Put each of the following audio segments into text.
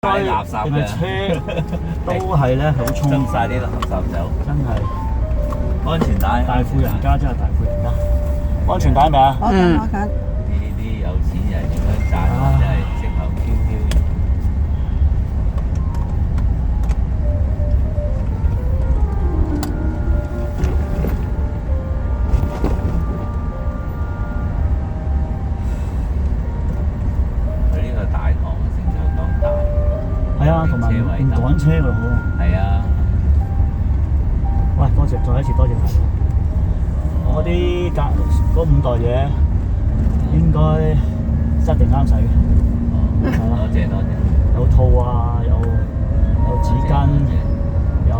擺垃圾嘅車都係咧好衝執晒啲垃圾走，真係安全帶，大富人家真係大富人家。安全帶未啊？攞緊。啲有錢人點樣賺，真係直頭飄飄然。佢呢個大堂嘅成就咁大，係啊，同埋唔趕車㗎好。係啊。喂，多謝，再一次多謝大家。我啲嗰5袋嘢應該一定啱使嘅。係啦，多謝多謝。有套啊，有紙巾，有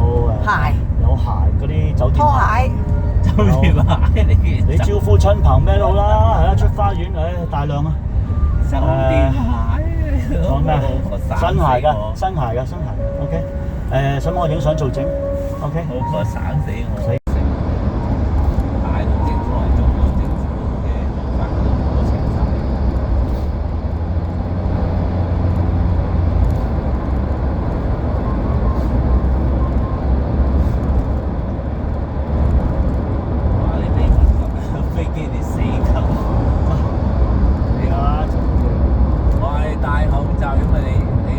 鞋，有鞋嗰啲酒店拖鞋，酒店鞋你招呼親朋咩都好啦，係啦，出花園大量啊。酒店鞋。講咩？新鞋㗎，OK。想幫我影相做證 ，OK。好過省死我。大陸政府係中國政府嘅法律都清晒。哇！你俾飛機你死鳩。係啊，哇！你戴口罩咁啊，你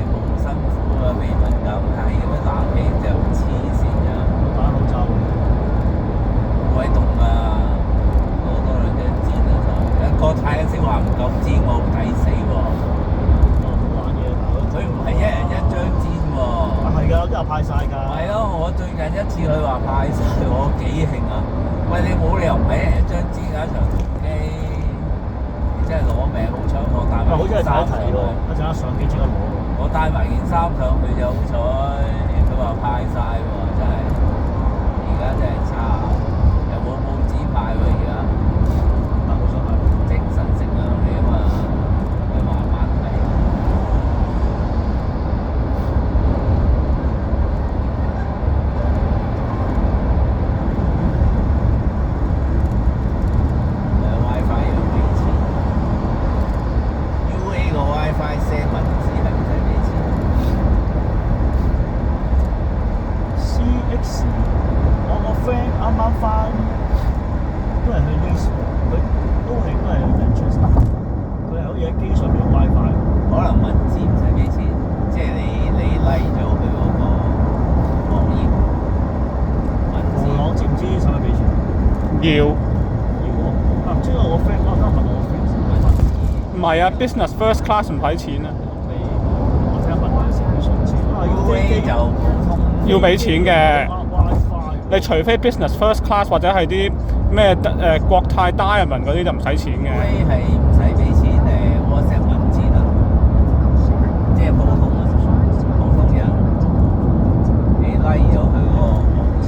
好辛苦啊，鼻敏感係咁樣冷氣就黐線㗎。戴口罩。好鬼凍啊！攞多2張氈啊就。國泰先話唔夠氈，我好抵死喎。玩嘢，佢唔係一人1張氈喎。係㗎，有啲人派晒㗎。係咯，我最近一次佢話派晒，我幾興啊！喂，你冇理由唔係一人1張氈㗎，長途機，你真係攞命！好彩我帶埋好似係件衫上去，睇喎，一陣間上機即刻攞。我帶埋件衫上去就好彩，佢話派晒喎，真係而家真係差，又冇報紙派喎而家。好想買。精神食糧嚟啊嘛，佢慢慢睇。WiFi 要俾錢 ，UA 個 WiFi send 文字係唔使俾錢。CX，我個 friend 啱啱翻，都係去 Nice，佢都係去 Manchester，佢係好似喺機上面有 WiFi。可能文字唔使俾錢，即係你 like 咗佢嗰個網頁文字。我知唔知使唔使俾錢？要唔知我個 friend，我啱問我個 friend 唔係啊？Business First Class 唔使錢啊，我即刻問佢先，佢想知。UA 就普通。要俾錢嘅。 WiFi。你除非 Business First Class 或者係啲咩國泰 Diamond 嗰啲就唔使錢嘅。UA 係唔使俾錢WhatsApp 文字啦，即係普通人，你 like 咗佢嗰個網頁。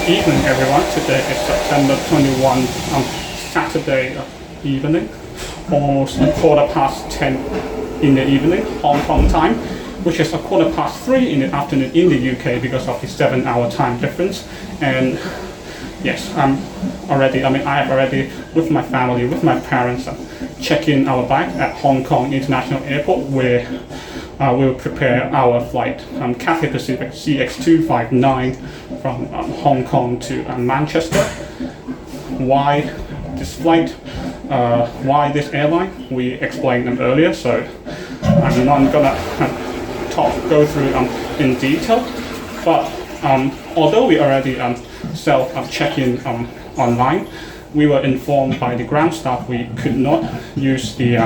Evening, everyone. Today is September 21, Saturday evening, almost 10:15 in the evening, Hong Kong time, which is 3:15 in the afternoon in the UK because of the 7-hour time difference. And yes, I have already, with my family, with my parents, checked in our bag at Hong Kong International Airport, where we'll prepare our flight, Cathay Pacific CX259 from Hong Kong to Manchester. Why this flight? Why this airline? We explained them earlier, so I'm not gonna go through in detail. But although we already self check-in online. We were informed by the ground staff we could not use the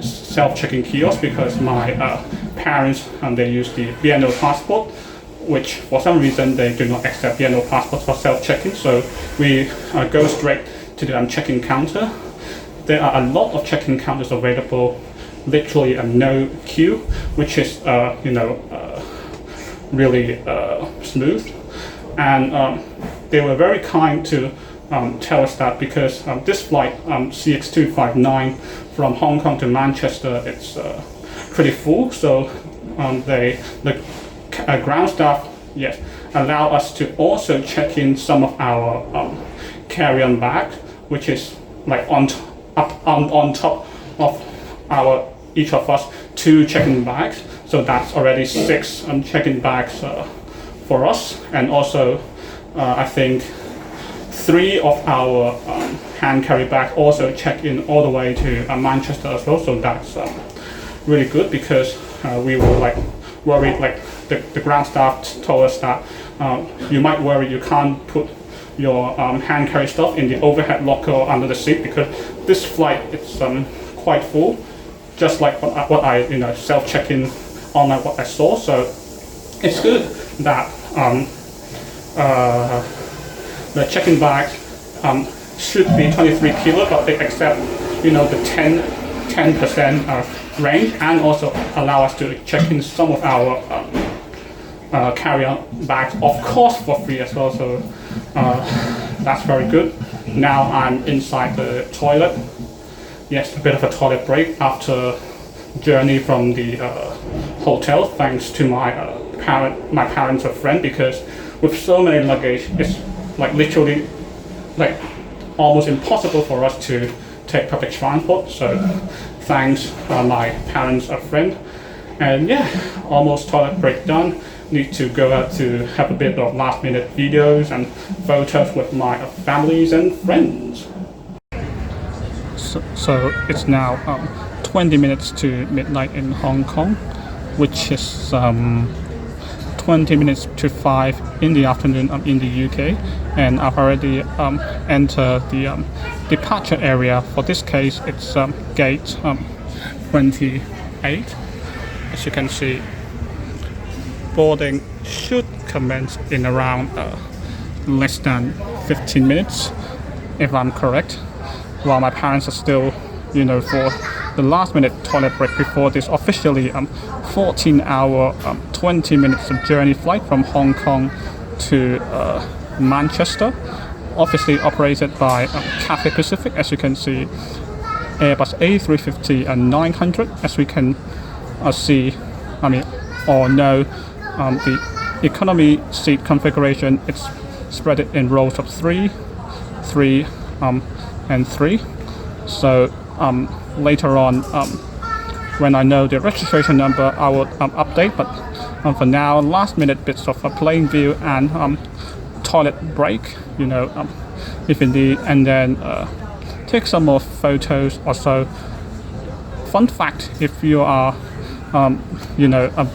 self-checking kiosk because my parents they use the BNO passport, which for some reason they do not accept BNO passports for self-checking. So we go straight to the check-in counter. There are a lot of check-in counters available, literally no queue, which is really smooth. And they were very kind to tell us that because this flight CX259 from Hong Kong to Manchester, it's pretty full. So the ground staff allow us to also check in some of our carry-on bag, which is like on top of each of us 2 check-in bags. So that's already 6 check-in bags for us, and also I think 3 of our hand carry bag also check in all the way to Manchester as well. So that's really good because we were worried, the ground staff told us that you might worry you can't put your hand carry stuff in the overhead locker or under the seat, because this flight it's quite full, just like what I self check-in online what I saw. So it's good that the check-in bags should be 23 kilo, but they accept the 10% range, and also allow us to check in some of our carry-on bags, of course, for free as well. So that's very good. Now I'm inside the toilet. Yes, a bit of a toilet break after journey from the hotel, thanks to my parents or friend, because with so many luggage, it's literally almost impossible for us to take public transport. So thanks my parents or friend. And yeah, almost toilet break done. Need to go out to have a bit of last minute videos and photos with my families and friends. So it's now 20 minutes to midnight in Hong Kong, which is 20 minutes to 5 in the afternoon in the UK, and I've already entered the departure area. For this case, it's gate 28. As you can see, boarding should commence in around less than 15 minutes, if I'm correct, while my parents are still, for the last minute toilet break before this officially 14-hour 20 minutes of journey flight from Hong Kong to Manchester, obviously operated by Cathay Pacific. As you can see, Airbus A350-900, as we can see, or know, the economy seat configuration, it's spread it in rows of 3, 3, and 3. So later on, when I know the registration number, I will update. But for now, last minute bits of a plane view and toilet break, if indeed, and then take some more photos or so. Fun fact: if you are,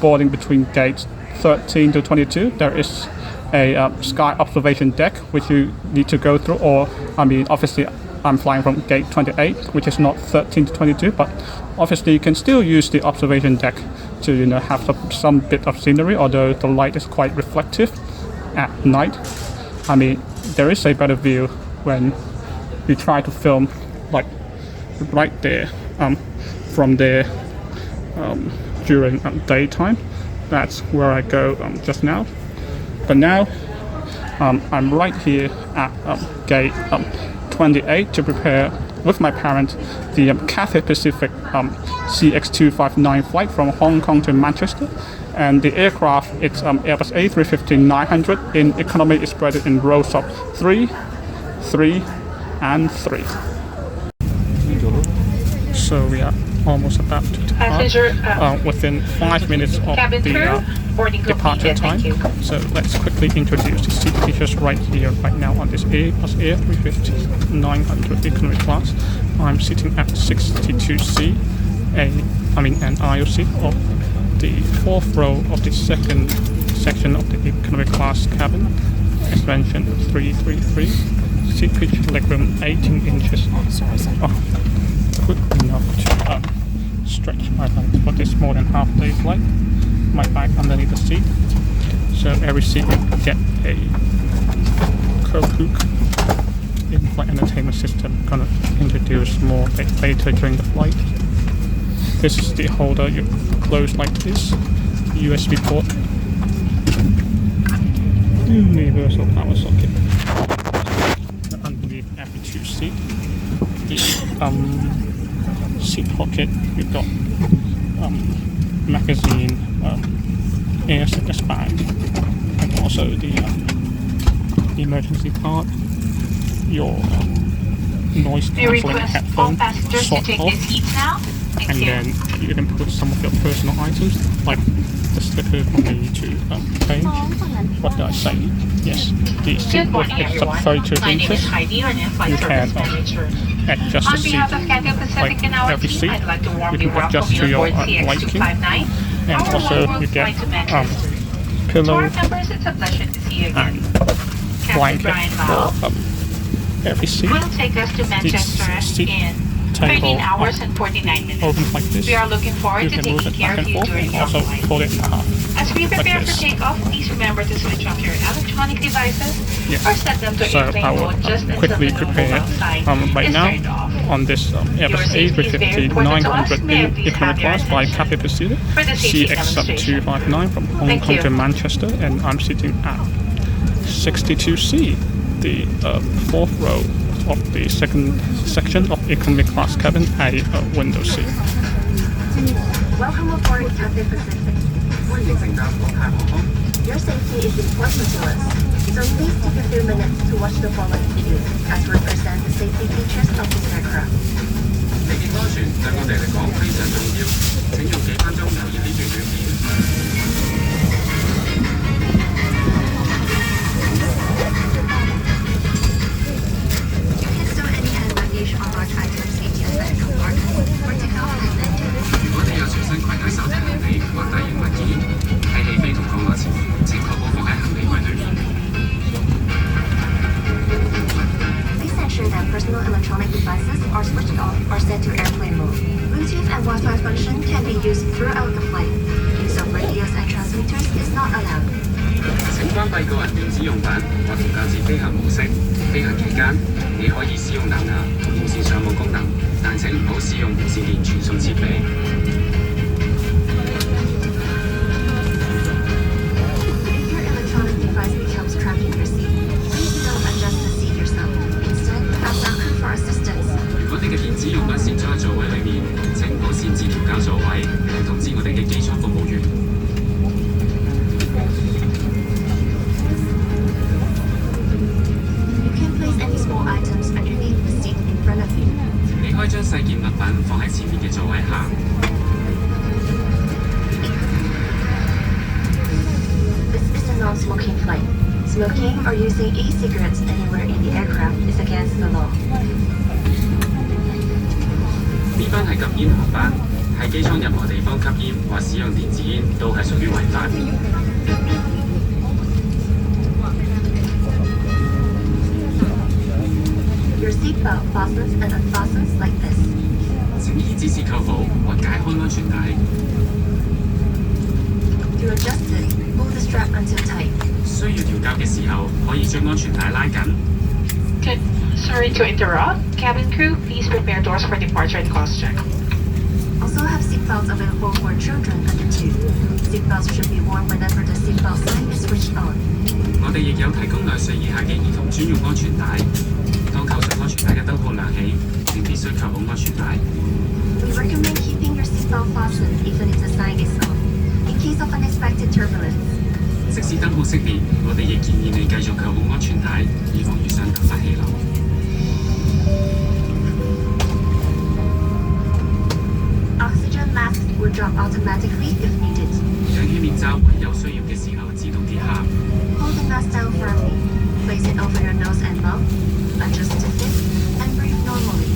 boarding between gates 13 to 22, there is a sky observation deck which you need to go through, or obviously I'm flying from gate 28, which is not 13 to 22, but obviously you can still use the observation deck to have some bit of scenery, although the light is quite reflective at night. There is a better view when you try to film right there from there during daytime. That's where I go just now. But now I'm right here at gate 28 to prepare with my parents the Cathay Pacific CX259 flight from Hong Kong to Manchester. And the aircraft, it's Airbus A350-900. In economy, it's spread in rows of 3, 3, and 3. So we are almost about to depart within 5 minutes of the departure time. So let's quickly introduce the seat features right here, right now on this Airbus A350-900 economy class. I'm sitting at 62C, an aisle seat of the 4th row of the second section of the economy class cabin, expansion 333. seat pitch legroom 18 inches. Good enough to stretch my legs for this more than half day flight. My bag underneath the seat. So every seat will get a curb hook. In-flight entertainment system. Gonna introduce more later during the flight. This is the holder. You close like this. USB port. Universal power socket. Underneath every two seat. The seat pocket. You've got magazine, air sickness bag, and also the emergency part. Your noise cancelling headphones, sort of, and then you can put some of your personal items like the slipper for me to change. What did I say? Yes, the seat width is 32 inches. You can adjust the seat like every seat. You can adjust to your liking, and also you get pillow and blanket for every seat. Will take us to Manchester in 13 hours and 49 minutes. Opens like this. We are looking forward to taking care of you during your also flight. fold it in half. As we prepare like for takeoff, please remember to switch off your electronic devices or set them to So airplane I will mode just until quickly the prepare right now turned off. on this Airbus A350-900 economy class by Cathay Pacific CX259 from Hong Kong to Manchester, and I'm sitting at 62C, the fourth row of the second section of economy class cabin, a window seat. Welcome aboard Cathay Pacific. Your safety is important to us, so please take a few minutes to watch the following video as we present the safety features of this aircraft. 地面安全對我哋嚟講非常重要，請用幾分鐘留意呢段短片。You can store any hand luggage or large items in your back compartment for takeoff and landing. 如果你有隨身攜帶手提行李或大型物件，喺起飛同降落前，請確保放喺行李櫃裏面。Please ensure that personal electronic devices are switched off or set to airplane mode. Bluetooth and Wi-Fi function can be used throughout the flight. Use of radios and transmitters is not allowed. 請關閉個人電子用品或調校至飛行模式。飛行期間，你可以使用藍牙同無線上網功能，但請唔好使用無線電傳送設備。If your electronic device becomes trapped in your seat, please don't adjust the seat yourself. Instead, ask our crew for assistance. 如果你嘅電子用品攝咗喺座位裏面，請唔好擅自調校座位，並通知我哋嘅機艙服務員。You can place any small items underneath the seat in front of you. 你可以將細件物品放喺前面嘅座位下。This is a non-smoking flight. Smoking or using e-cigarettes anywhere in the aircraft is against the law. 呢班係禁煙航班，喺機艙任何地方吸煙或使用電子煙都係屬於違法。Your seatbelt fastens and unfastens like this. 請依指示扣補或解開安全帶。To adjust it, pull the strap until tight. 需要調校嘅時候，可以將安全帶拉緊。Sorry to interrupt. Cabin crew, please prepare doors for departure and cross check. Also have seatbelts available for children under 2. Seatbelts should be worn whenever the seatbelt sign is switched on. 我哋亦有提供2歲以下嘅兒童專用安全帶。當扣上安全帶嘅燈號亮起，請必須扣好安全帶。We recommend keeping your seatbelt fastened even if the sign is on, in case of unexpected turbulence. 即使燈號熄滅，我哋亦建議你繼續扣好安全帶，以防遇上突發氣流。Oxygen masks will drop automatically if needed. 氧氣面罩喺有需要嘅時候自動跌下。Hold the mask down firmly. Place it over your nose and mouth. Adjust to fit and breathe normally.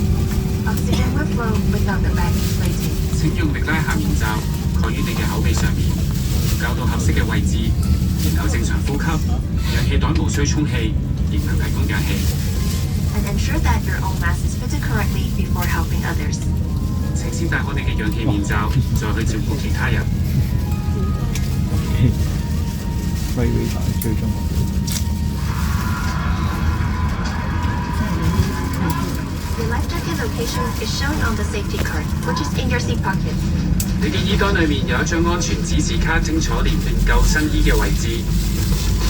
Oxygen will flow without the bag inflating. 請用力拉下面罩，蓋於你嘅口鼻上面，調校到合適嘅位置，然後正常呼吸。氧氣袋無需充氣，亦能提供氧氣。that your own mask is fitted correctly before helping others. 請先戴好你嘅氧氣面罩，再去照顧其他人。Freight radar 追蹤我。Your life jacket location is shown on the safety card, which is in your seat pocket. 你嘅衣袋裏面有一張安全指示卡，清楚列明救生衣嘅位置。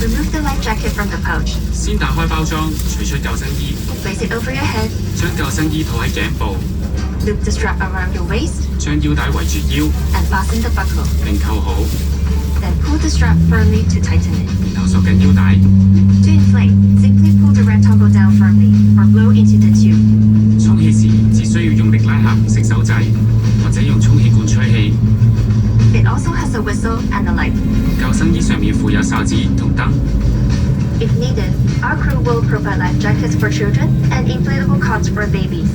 Remove the life jacket from the pouch. 先打開包裝，取出救生衣， Place it over your head. 將救生衣套喺頸部， Loop the strap around your waist 將腰帶圍住腰， and fasten the buckle. 並扣好， Then pull the strap firmly to tighten it. 然後索緊腰帶。 To inflate, simply pull the red toggle down firmly or blow into the tube. 充氣時只需要用力拉下紅色手掣，或者用充氣管吹氣。 It also has a whistle and a light. 救生衣上面附有哨子同燈。 If needed, our crew will provide life jackets for children and inflatable cots for babies.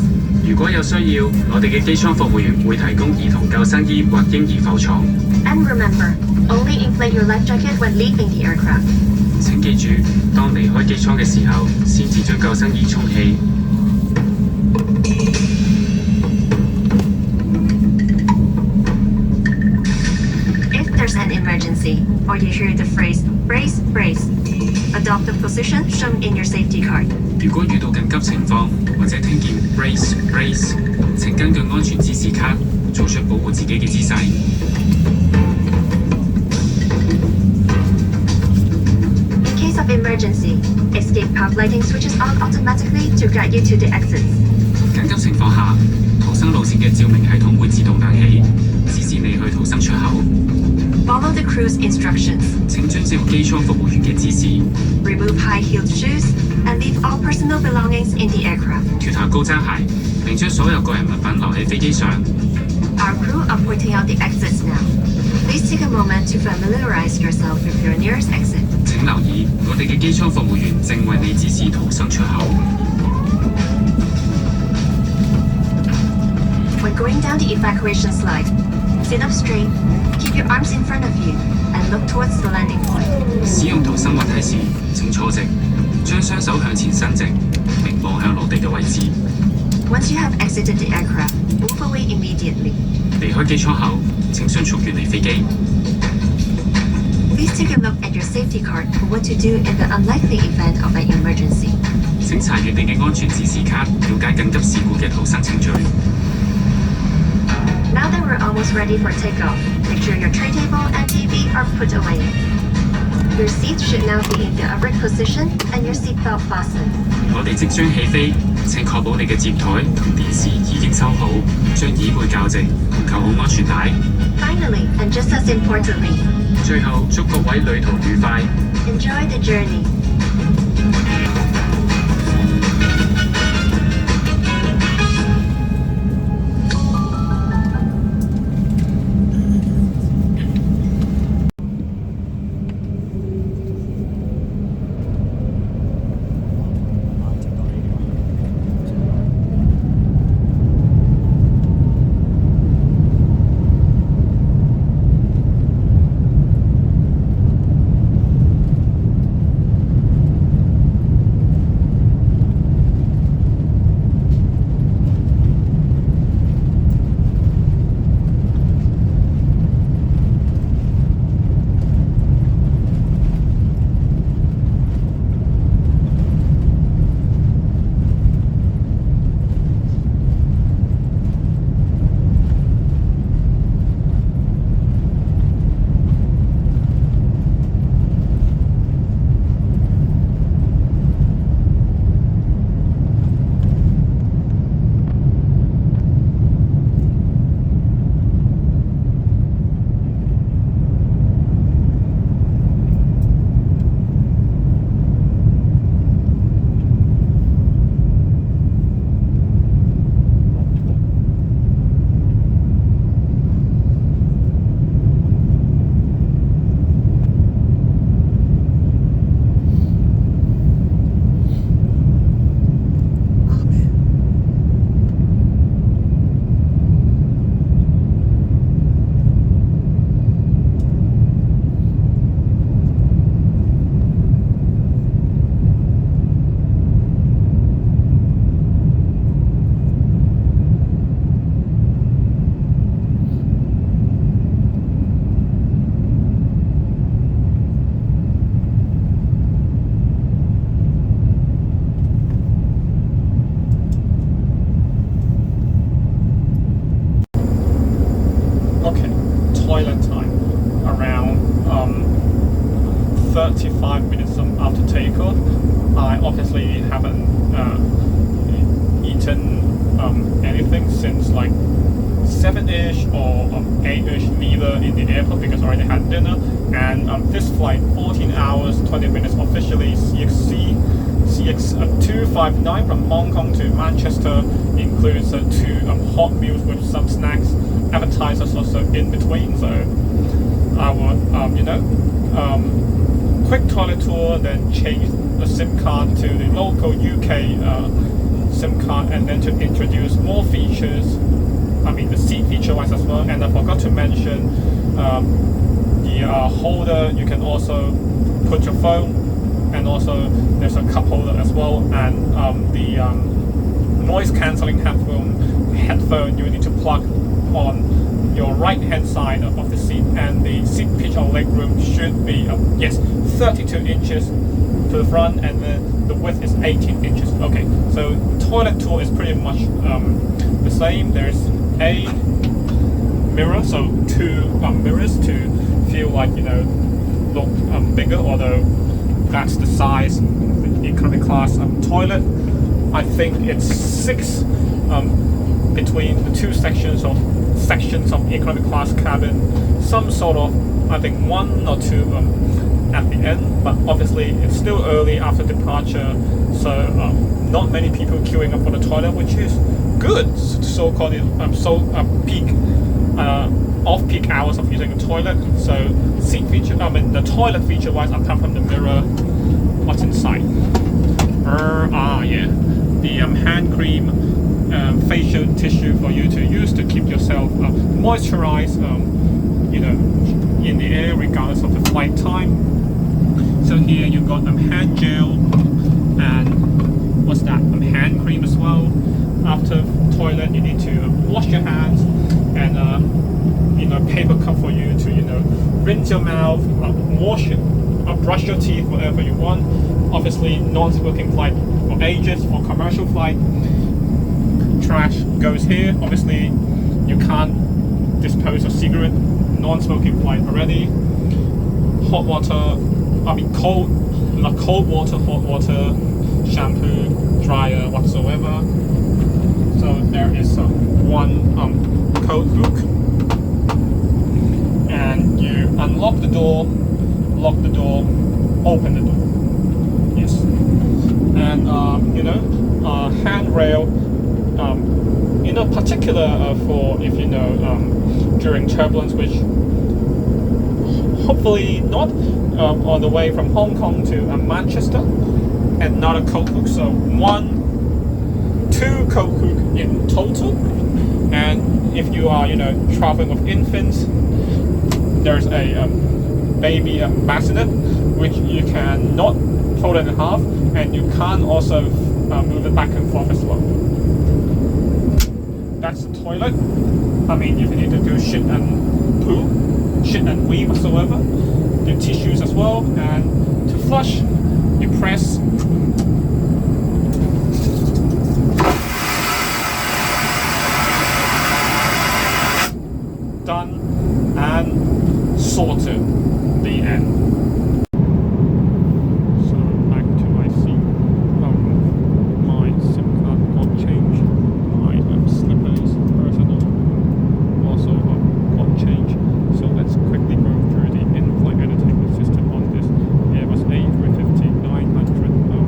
如果有需要，我哋嘅機艙服務員會提供兒童救生衣或嬰兒浮床。 And remember, only inflate your life jacket when leaving the aircraft. 請記住，當離開機艙嘅時候，先至將救生衣充氣。 If there's an emergency, or you hear the phrase brace, brace, adopt the position shown in your safety card. 如果遇到緊急情況，或者聽見 brace brace，請根據安全指示卡做出保護自己嘅姿勢。 In case of emergency, escape path lighting switches on automatically to guide you to the exits. 緊急情況下，逃生路線嘅照明系統會自動亮起，指示你去逃生出口。 Follow the crew's instructions. 請遵照機艙服務員嘅指示， Remove high-heeled shoes and leave all personal belongings in the aircraft. 脱下高踭鞋，並將所有個人物品留喺飛機上。 Our crew are pointing out the exits now. Please take a moment to familiarize yourself with your nearest exit. 請留意，我哋嘅機艙服務員正為你指示逃生出口。 When going down the evacuation slide, sit up straight, keep your arms in front of you, and look towards the landing point. 使用逃生滑梯時，請坐直，將雙手向前伸直，並望向落地嘅位置。 Once you have exited the aircraft, move away immediately. 離開機艙後，請迅速遠離飛機。 Please take a look at your safety card for what to do in the unlikely event of an emergency. 請查閱你嘅安全指示卡，了解緊急事故嘅逃生程序。 Now that we're almost ready for takeoff, make sure your tray table and TV are put away. Your seats should now be in the upright position and your seatbelt fastened. 我哋即將起飛，請確保你嘅接台同電視已經收好，將椅背校直，扣好安全帶。 Finally, and just as importantly, 最後，祝各位旅途愉快。 enjoy the journey. the airport because I already had dinner. And this flight, 14 hours 20 minutes officially, CX259 from Hong Kong to Manchester, includes 2 hot meals with some snacks, appetizers also in between. So I would quick toilet tour, then change the SIM card to the local UK SIM card, and then to introduce more features. I mean the seat feature wise as well. And I forgot to mention the holder. You can also put your phone, and also there's a cup holder as well, and the noise cancelling headphone you need to plug on your right hand side of the seat, and the seat pitch or leg room should be 32 inches to the front, and the width is 18 inches. Okay, so toilet tour is pretty much the same. There's a mirror, so 2 mirrors to feel like look bigger, although that's the size of the economy class toilet. I think it's 6 between the 2 sections of economy class cabin, some sort of, I think 1 or 2 at the end, but obviously it's still early after departure, so not many people queuing up for the toilet, which is good, so-called peak off-peak hours of using a toilet. So the toilet feature wise, apart from the mirror, what's inside? The hand cream, facial tissue for you to use to keep yourself moisturized, in the air regardless of the flight time. So here you've got hand gel and what's that? Hand cream as well. After toilet, you need to wash your hands, and paper cup for you to rinse your mouth, wash it, brush your teeth, whatever you want. Obviously, non-smoking flight for ages. For commercial flight, trash goes here. Obviously, you can't dispose of cigarette. Non-smoking flight already. Hot water, cold water, hot water, shampoo, dryer, whatsoever. So there is one coat hook, and you unlock the door, lock the door, open the door. Yes, and handrail. Particular for if during turbulence, which hopefully not, on the way from Hong Kong to Manchester, and not a coat hook. So 2 coat hook in total. And if you are traveling with infants, there's a baby bassinet, which you can not fold it in half, and you can also move it back and forth as well. That's the toilet. If you need to do shit and poo, shit and wee whatsoever, the tissues as well. And to flush, you press. Done and sorted. The end. So back to my seat. My SIM card got changed. My slippers, personal, also got changed. So let's quickly go through the in-flight entertainment system on this Airbus A350-900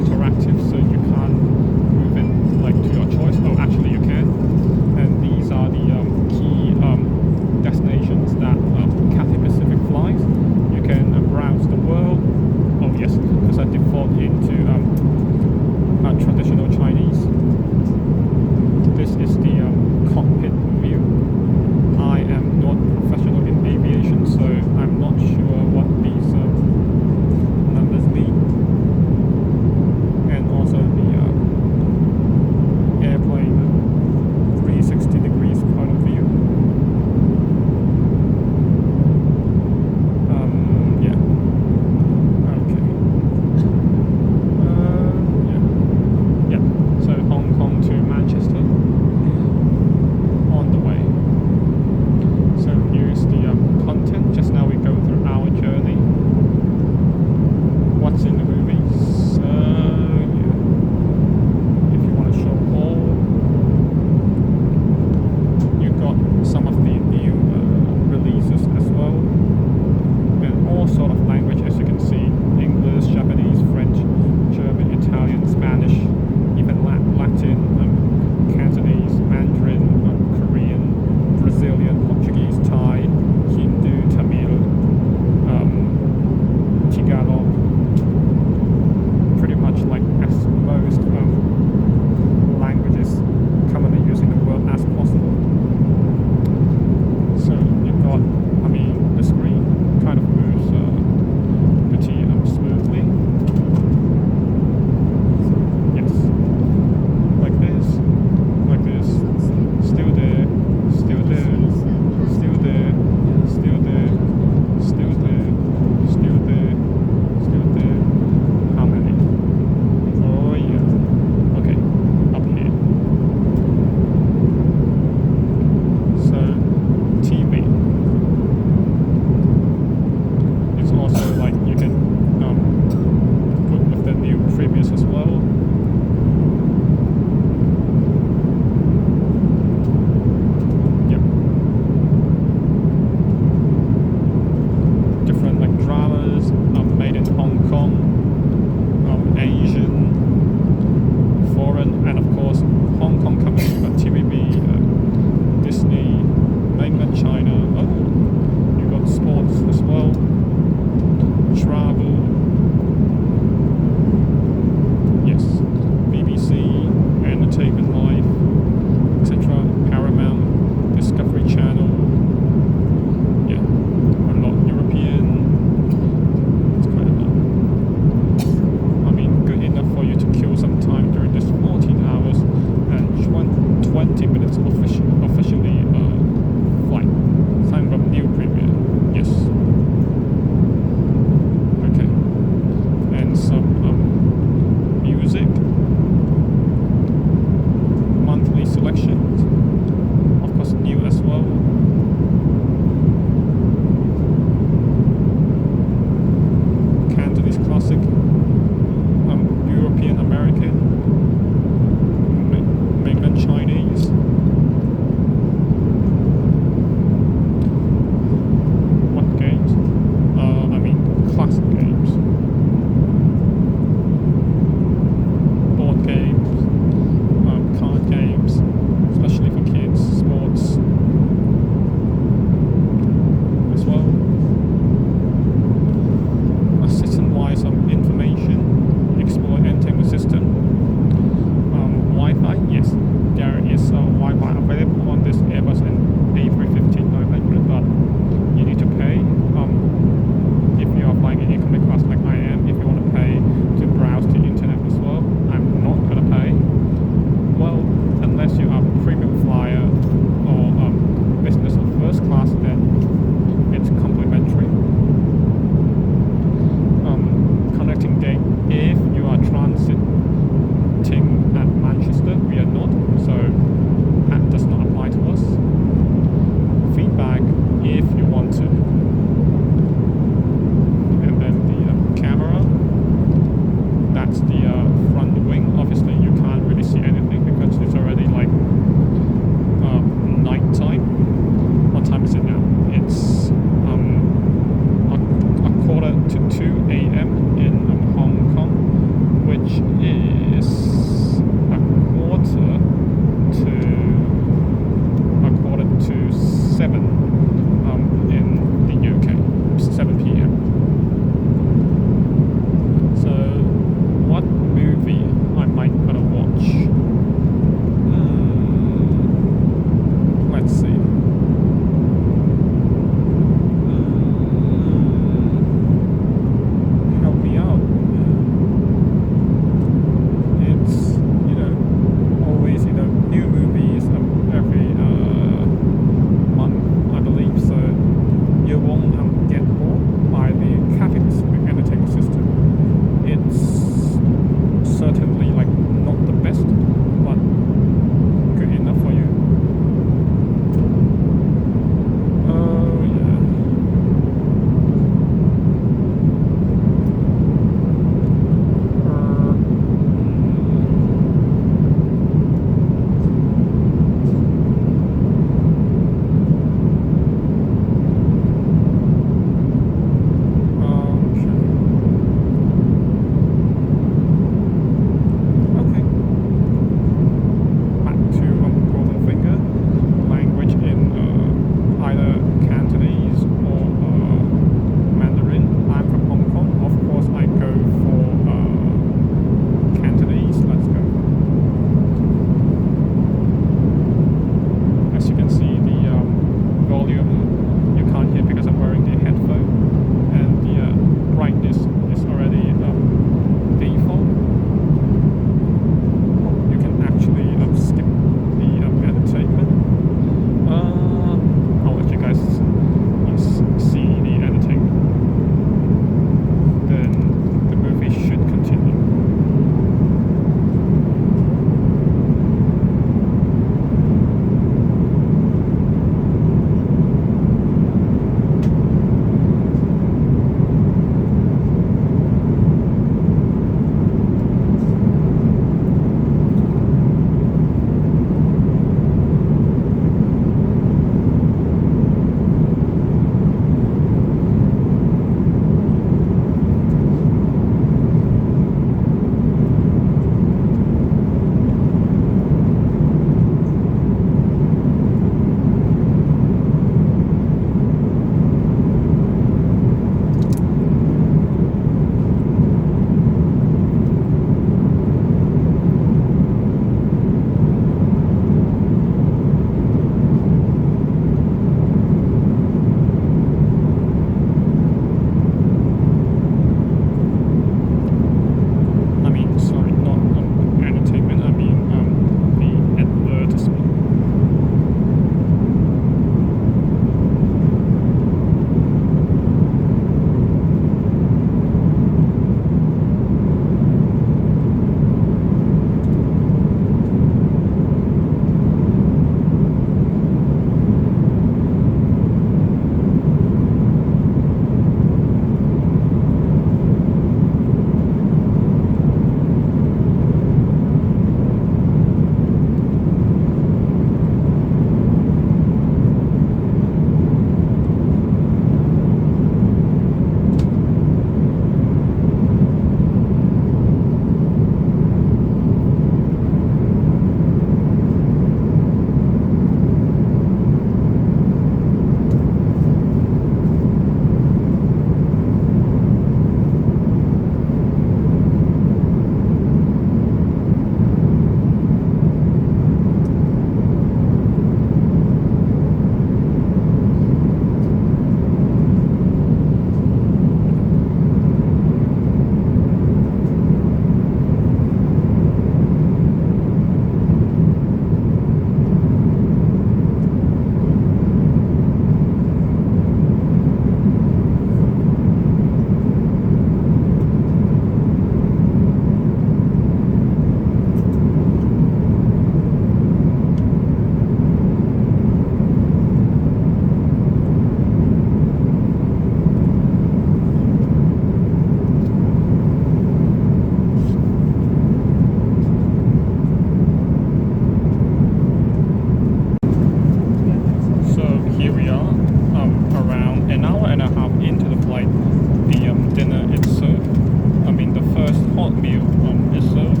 is served.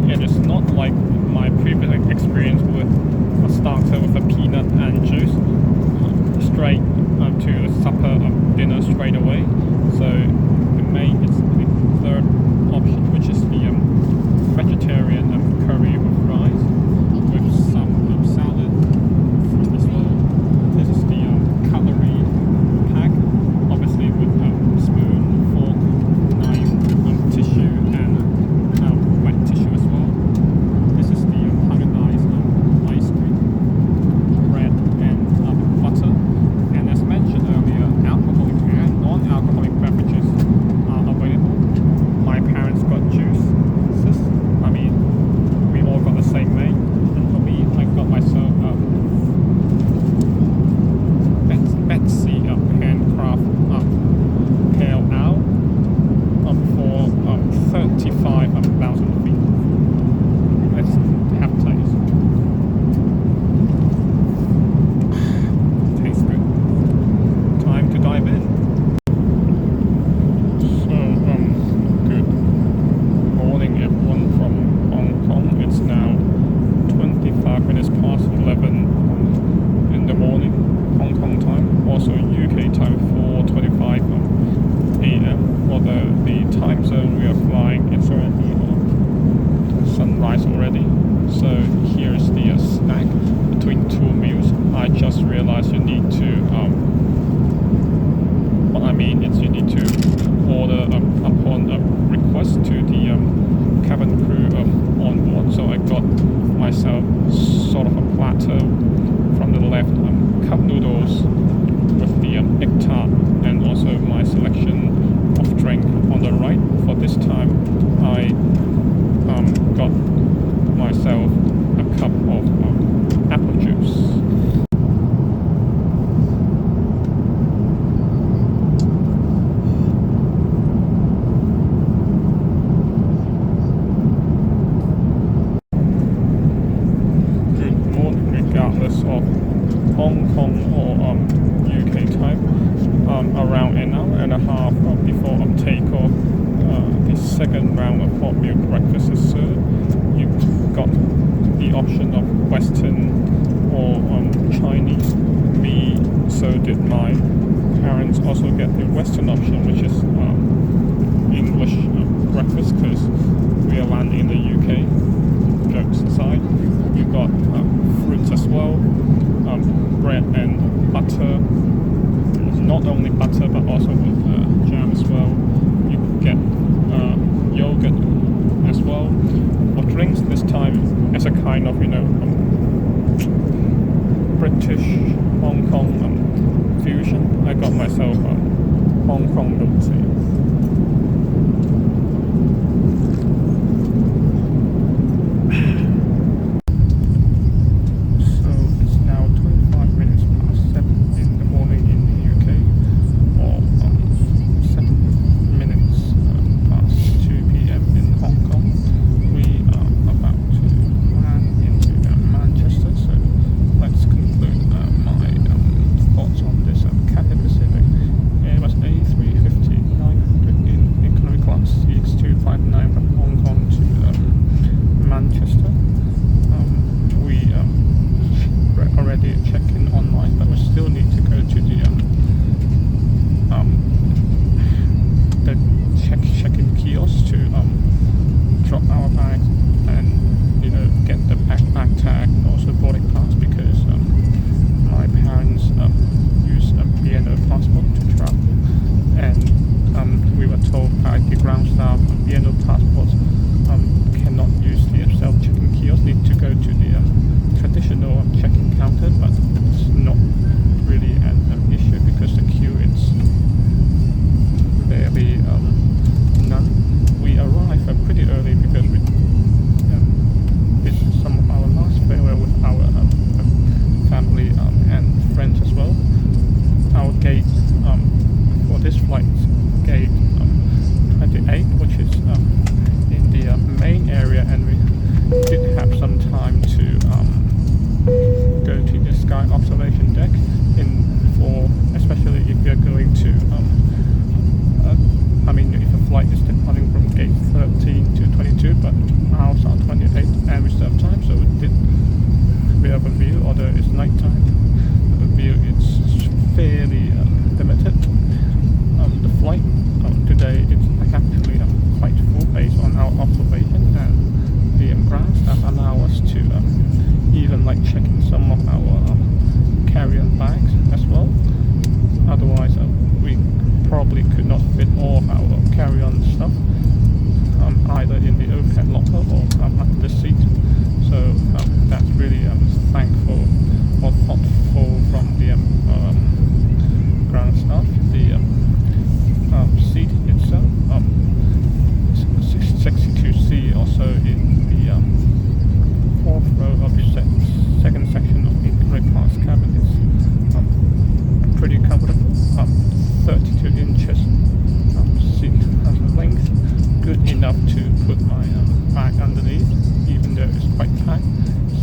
It is not like my previous experience with a starter with a peanut and juice straight to a supper dinner straight away. So the main is the third option, which is the vegetarian curry with rice with some salad fruit as well. This is the cutlery pack, obviously with spoon, fork, knife, tissue, and wet tissue as well. This is the Haagen-Dazs ice cream, bread, and butter. And as mentioned earlier, alcoholic and non-alcoholic beverages are available. My parents got juice. I mean, we all got the same name. And for me, I got myself Betsy handcraft pale ale for 35,000 feet. Let's have a taste. Tastes good. Time to dive in. So, good morning everyone from Hong Kong. It's now 25 minutes past 11 in the morning, Hong Kong time. Also UK time 4:25 AM. Although the time zone we are flying, it's already sunrise already. So here's the snack between two meals. I just realized you need to what I mean is you need to order upon a request to the cabin crew on board. So I got myself sort of a platter from the left, cup noodles with the egg tart, and also my selection of drink on the right. For this time I got myself a cup of apple juice. Good morning, regardless of Hong Kong or UK time. Around an hour and a half before takeoff, the second round of hot milk breakfast is served. You've got the option of Western or Chinese. Me, so did my parents also get the Western option, which is English breakfast, because we are landing in the UK. Jokes aside, you got fruits as well, bread and butter. Not only butter but also with jam as well. You get yogurt as well. For drinks this time, as a kind of British Hong Kong fusion, I got myself Hong Kong milk tea. So it's now 25 minutes past 7 in the morning in the UK, or 7 minutes past 2 PM in Hong Kong. We are about to land into Manchester, so let's conclude my thoughts on this Cathay Pacific Airbus A350-900 probably could not fit all of our carry-on stuff either in the overhead locker or under the seat. So that's really thankful or thoughtful from the ground staff. The seat itself, 62C, also in the fourth row of the second section of the economy class cabin, is pretty comfortable. 32 inches seat length, good enough to put my bag underneath, even though it's quite tight.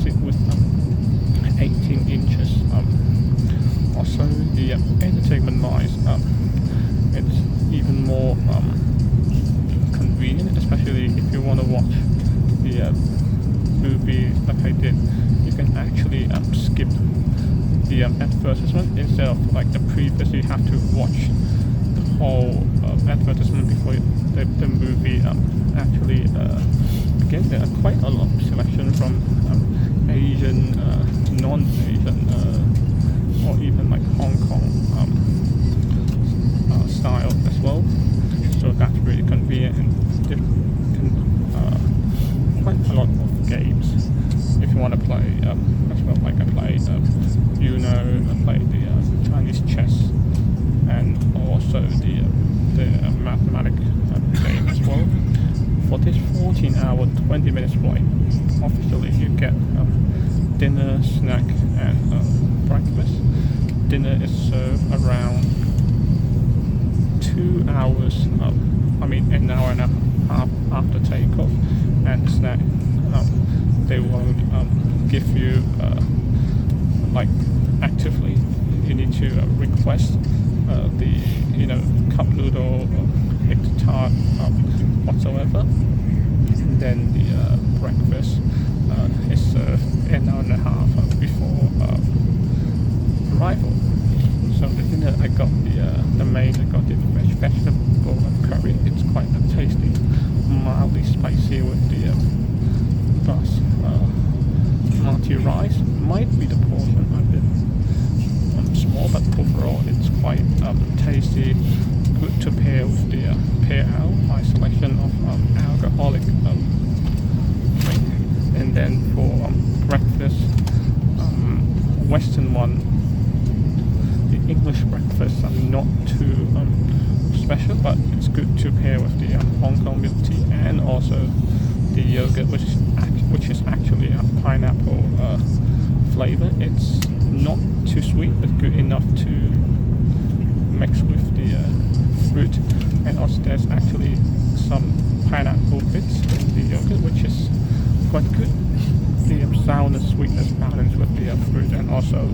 Seat with 18 inches. Also, the entertainment-wise, it's even more convenient, especially if you want to watch the movie like I did. You can actually skip the advertisement instead of like the previous. You have to watch the whole advertisement before the movie actually begins. There are quite a lot of selection from Asian, non-Asian, or even like Hong Kong style as well. So that's really convenient and quite a lot of games if you want to play as well. Like I played Uno, I played the Chinese chess, and also the mathematic game as well. For this 14-hour, 20-minute flight, officially you get dinner, snack, and breakfast. Dinner is served around 2 hours, an hour and a half after takeoff, and snack they won't give you like actively. You need to request the cup noodle, egg tart, whatsoever. And then the breakfast is served an hour and a half before arrival. So the dinner, I got the main, I got the vegetable curry. It's quite tasty, mildly spicy with the basmati rice. Might be the portion a bit small, but overall it's quite tasty. Good to pair with the pair out my selection of alcoholic drink. And then for breakfast, Western one, the English breakfast are not too special, but it's good to pair with the Hong Kong milk tea and also the yogurt, which is actually a pineapple flavor. It's not too sweet, but good enough to mix with the fruit. And also there's actually some pineapple bits in the yogurt, which is quite good. The sourness, sweetness balanced with the fruit, and also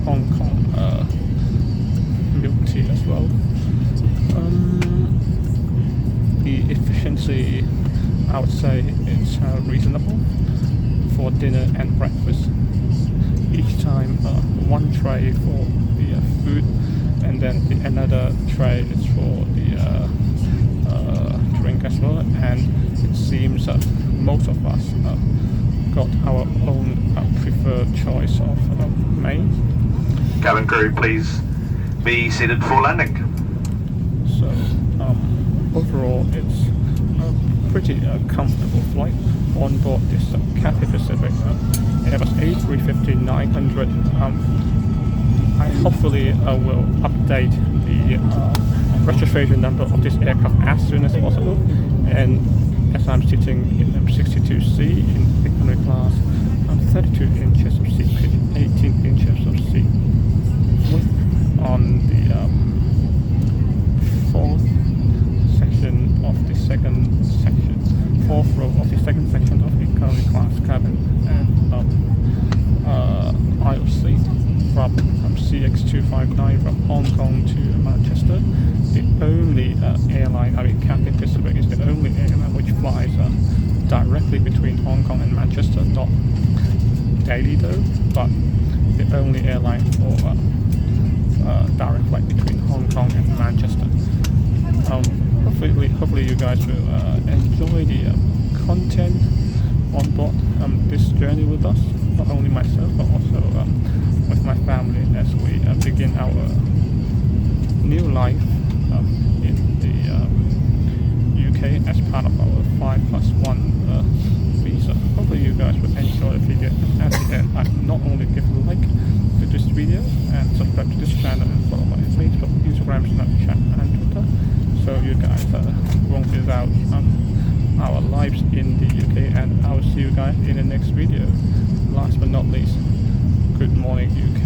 Hong Kong milk tea as well. The efficiency, I would say it's reasonable for dinner and breakfast. Each time one tray for the food, and then another tray is for the drink as well. And it seems that most of us got our own preferred choice of main. Cabin crew, please be seated for landing. So overall, it's a pretty comfortable flight on board this Cathay Pacific Airbus A350-900. I hopefully will update the registration number of this aircraft as soon as possible. And as I'm sitting in 62C in economy class, 32 inches of seat pitch, 18 inches of seat width on the fourth row of the second section of the economy class cabin, and aisle seat from CX259 from Hong Kong to Manchester. The only airline, Cathay Pacific is the only airline which flies directly between Hong Kong and Manchester, not daily though, but the only airline for direct flight between Hong Kong and Manchester. Hopefully you guys will enjoy the content on board this journey with us, not only myself but also with my family as we begin our new life in the UK as part of our 5+1 visa. Hopefully you guys will enjoy the video. At the end, I not only give a like to this video and subscribe to this channel and follow my Facebook, Instagram, Snapchat and Twitter, so you guys won't miss out our lives in the UK, and I will see you guys in the next video. Last but not least, good morning UK.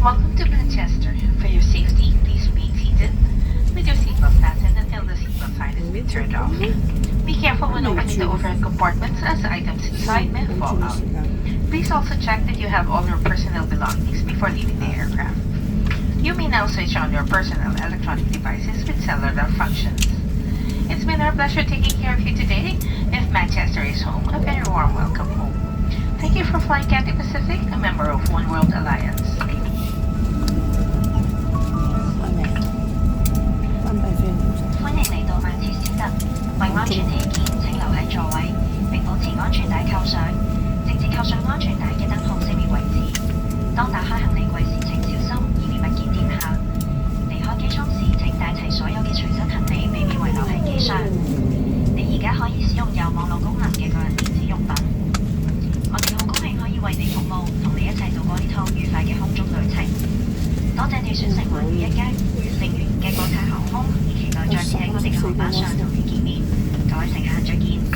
Welcome to Manchester. For your safety, please remain seated with your seatbelt fastened until the seatbelt sign has been turned off. Be careful when opening the overhead compartments as items inside may fall out. Please also check that you have all your personal belongings before leaving the aircraft. You may now switch on your personal electronic devices with cellular functions. It's been our pleasure taking care of you today. If Manchester is home, a very warm welcome home. Thank you for flying Cathay Pacific, a member of One World Alliance. 歡迎嚟到曼徹斯特，為安全起見，請留喺座位並保持安全帶扣上，直至扣上安全帶嘅燈號熄滅為止。當打開行李櫃時請小心，以免物件跌下。離開機艙時請帶齊所有嘅隨身行李，避免遺留喺機上。你而家可以使用有網絡功能嘅個人電子用品。我哋好高興可以為你服務，同你一齊度過呢趟愉快嘅空中旅程。多謝你選乘寰宇一家成員嘅國泰航空，而期待再次喺我哋嘅航班上同你見面。各位乘客再見。